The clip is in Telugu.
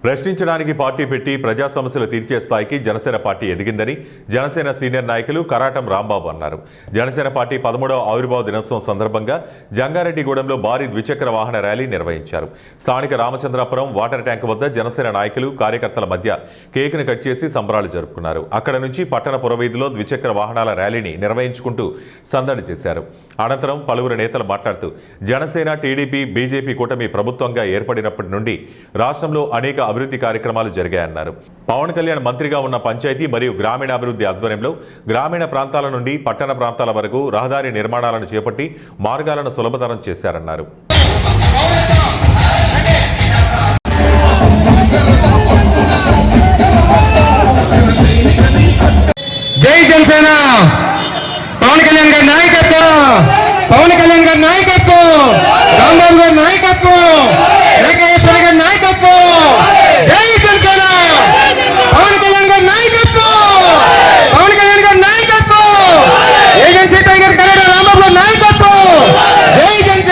ప్రశ్నించడానికి పార్టీ పెట్టి ప్రజా సమస్యలు తీర్చే స్థాయికి జనసేన పార్టీ ఎదిగిందని జనసేన సీనియర్ నాయకులు కరాటం రాంబాబు అన్నారు. జనసేన పార్టీ 13వ ఆవిర్భావ దినోత్సవం సందర్భంగా జంగారెడ్డిగూడెంలో భారీ ద్విచక్ర వాహన ర్యాలీ నిర్వహించారు. స్థానిక రామచంద్రాపురం వాటర్ ట్యాంక్ వద్ద జనసేన నాయకులు కార్యకర్తల మధ్య కేకును కట్ చేసి సంబరాలు జరుపుకున్నారు. అక్కడ నుంచి పట్టణ పురవీధిలో ద్విచక్ర వాహనాల ర్యాలీని నిర్వహించుకుంటూ సందడి చేశారు. అనంతరం పలువురు నేతలు మాట్లాడుతూ జనసేన, టీడీపీ, బీజేపీ కూటమి ప్రభుత్వంగా ఏర్పడినప్పటి నుండి రాష్ట్రంలో అనేక అభివృద్ధి కార్యక్రమాలు జరిగాయన్నారు. పవన్ కళ్యాణ్ మంత్రిగా ఉన్న పంచాయతీ మరియు గ్రామీణాభివృద్ధి ఆధ్వర్యంలో గ్రామీణ ప్రాంతాల నుండి పట్టణ ప్రాంతాల వరకు రహదారి నిర్మాణాలను చేపట్టి మార్గాలను సులభతరం చేశారన్నారు. జై జనసేన, పవన్ కళ్యాణ్ గారి నాయకత్వం, పవన్ కళ్యాణ్ గారి నాయకత్వం, రాంబాబు గారి నాయకత్వం.